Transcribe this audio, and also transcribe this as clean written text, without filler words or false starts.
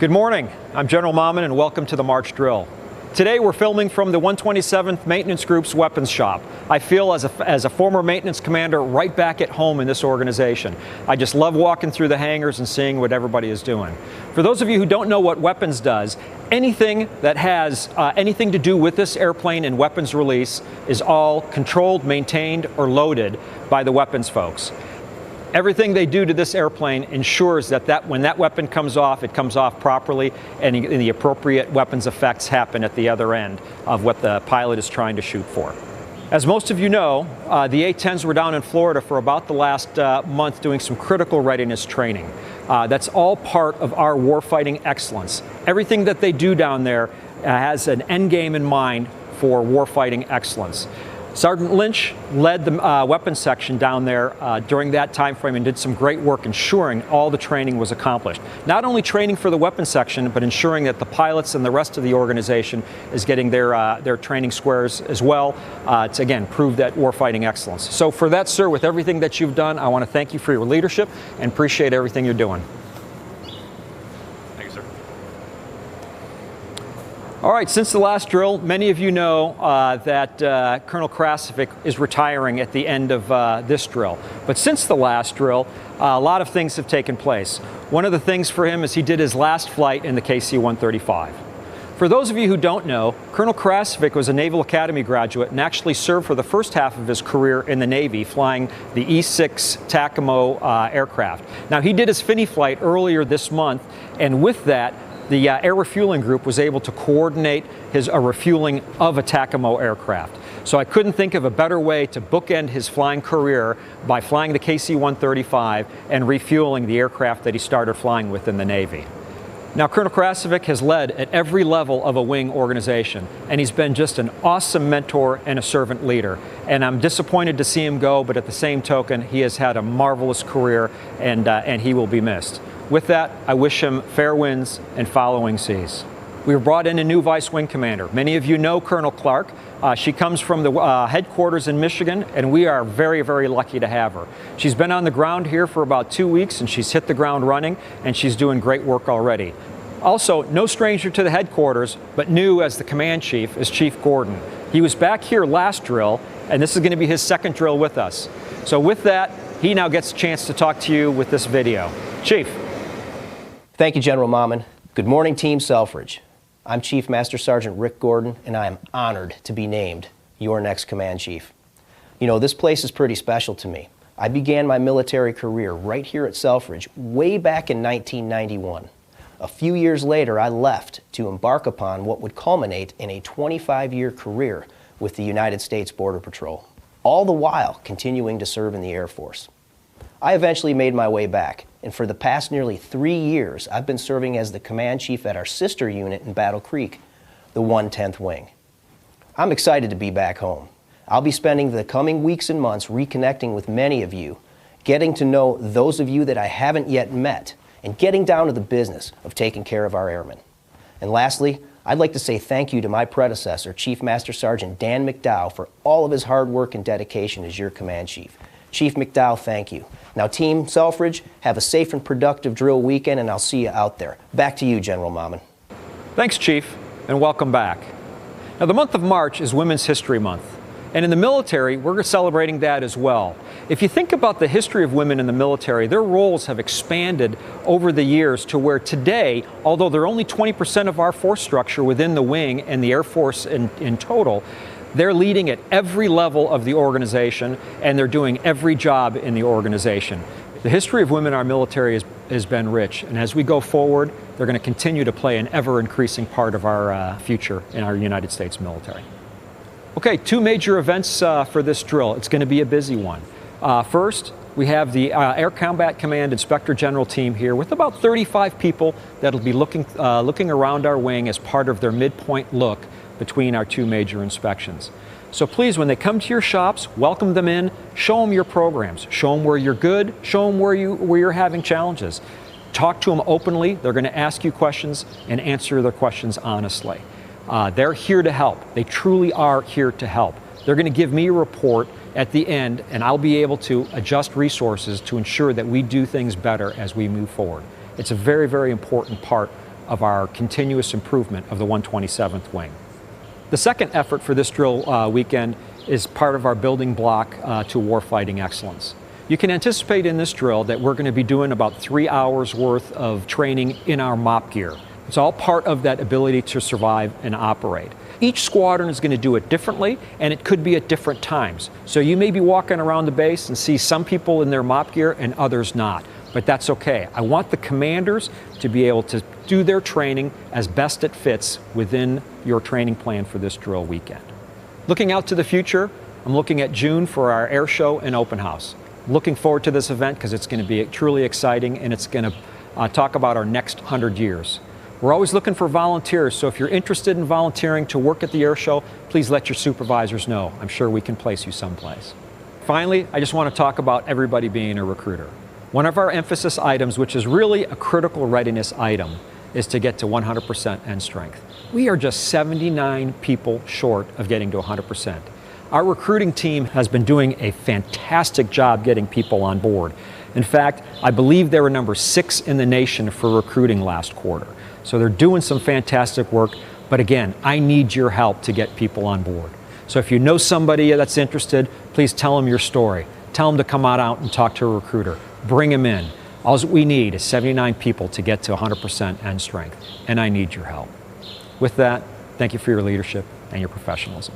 Good morning. I'm General Mammen and welcome to the March Drill. Today we're filming from the 127th Maintenance Group's weapons shop. I feel as a former maintenance commander right back at home in this organization. I just love walking through the hangars and seeing what everybody is doing. For those of you who don't know what weapons does, anything that has anything to do with this airplane and weapons release is all controlled, maintained, or loaded by the weapons folks. Everything they do to this airplane ensures that when that weapon comes off, it comes off properly and the appropriate weapons effects happen at the other end of what the pilot is trying to shoot for. As most of you know, the A-10s were down in Florida for about the last month doing some critical readiness training. That's all part of our warfighting excellence. Everything that they do down there has an end game in mind for warfighting excellence. Sergeant Lynch led the weapons section down there during that time frame and did some great work ensuring all the training was accomplished. Not only training for the weapons section, but ensuring that the pilots and the rest of the organization is getting their training squares as well to, again, prove that warfighting excellence. So for that, sir, with everything that you've done, I want to thank you for your leadership and appreciate everything you're doing. All right, since the last drill, many of you know that Colonel Krasovic is retiring at the end of this drill. But since the last drill, a lot of things have taken place. One of the things for him is he did his last flight in the KC-135. For those of you who don't know, Colonel Krasovic was a Naval Academy graduate and actually served for the first half of his career in the Navy, flying the E-6 TACAMO aircraft. Now, he did his FINI flight earlier this month, and with that, the air refueling group was able to coordinate his refueling of a TACAMO aircraft. So I couldn't think of a better way to bookend his flying career by flying the KC-135 and refueling the aircraft that he started flying with in the Navy. Now, Colonel Krasovic has led at every level of a wing organization, and he's been just an awesome mentor and a servant leader. And I'm disappointed to see him go, but at the same token, he has had a marvelous career, and he will be missed. With that, I wish him fair winds and following seas. We've brought in a new Vice Wing Commander. Many of you know Colonel Clark. She comes from the headquarters in Michigan, and we are very, very lucky to have her. She's been on the ground here for about 2 weeks, and she's hit the ground running, and she's doing great work already. Also, no stranger to the headquarters, but new as the command chief is Chief Gordon. He was back here last drill, and this is going to be his second drill with us. So with that, he now gets a chance to talk to you with this video. Chief. Thank you, General Mammen. Good morning, Team Selfridge. I'm Chief Master Sergeant Rick Gordon, and I am honored to be named your next command chief. You know, this place is pretty special to me. I began my military career right here at Selfridge way back in 1991. A few years later, I left to embark upon what would culminate in a 25-year career with the United States Border Patrol, all the while continuing to serve in the Air Force. I eventually made my way back, and for the past nearly 3 years, I've been serving as the command chief at our sister unit in Battle Creek, the 110th Wing. I'm excited to be back home. I'll be spending the coming weeks and months reconnecting with many of you, getting to know those of you that I haven't yet met, and getting down to the business of taking care of our airmen. And lastly, I'd like to say thank you to my predecessor, Chief Master Sergeant Dan McDowell, for all of his hard work and dedication as your command chief. Chief McDowell, thank you. Now, Team Selfridge, have a safe and productive drill weekend, and I'll see you out there. Back to you, General Mammen. Thanks, Chief, and welcome back. Now, the month of March is Women's History Month, and in the military, we're celebrating that as well. If you think about the history of women in the military, their roles have expanded over the years to where today, although they're only 20% of our force structure within the wing and the Air Force in total, they're leading at every level of the organization, and they're doing every job in the organization. The history of women in our military has been rich, and as we go forward, they're going to continue to play an ever-increasing part of our future in our United States military. Okay, two major events for this drill. It's going to be a busy one. First, we have the Air Combat Command Inspector General team here with about 35 people that'll be looking around our wing as part of their midpoint look between our two major inspections. So please, when they come to your shops, welcome them in, show them your programs, show them where you're good, show them where you're having challenges. Talk to them openly. They're going to ask you questions and answer their questions honestly. They're here to help. They truly are here to help. They're going to give me a report at the end, and I'll be able to adjust resources to ensure that we do things better as we move forward. It's a very, very important part of our continuous improvement of the 127th Wing. The second effort for this drill weekend is part of our building block to warfighting excellence. You can anticipate in this drill that we're going to be doing about 3 hours worth of training in our MOP gear. It's all part of that ability to survive and operate. Each squadron is going to do it differently, and it could be at different times. So you may be walking around the base and see some people in their MOP gear and others not, but that's okay. I want the commanders to be able to do their training as best it fits within your training plan for this drill weekend. Looking out to the future, I'm looking at June for our air show and open house. Looking forward to this event because it's going to be truly exciting, and it's going to talk about our next 100 years. We're always looking for volunteers, so if you're interested in volunteering to work at the air show, please let your supervisors know. I'm sure we can place you someplace. Finally, I just want to talk about everybody being a recruiter. One of our emphasis items, which is really a critical readiness item, is to get to 100% end strength. We are just 79 people short of getting to 100%. Our recruiting team has been doing a fantastic job getting people on board. In fact, I believe they were number 6 in the nation for recruiting last quarter. So they're doing some fantastic work, but again, I need your help to get people on board. So if you know somebody that's interested, please tell them your story. Tell them to come out and talk to a recruiter. Bring them in. All we need is 79 people to get to 100% end strength, and I need your help. With that, thank you for your leadership and your professionalism.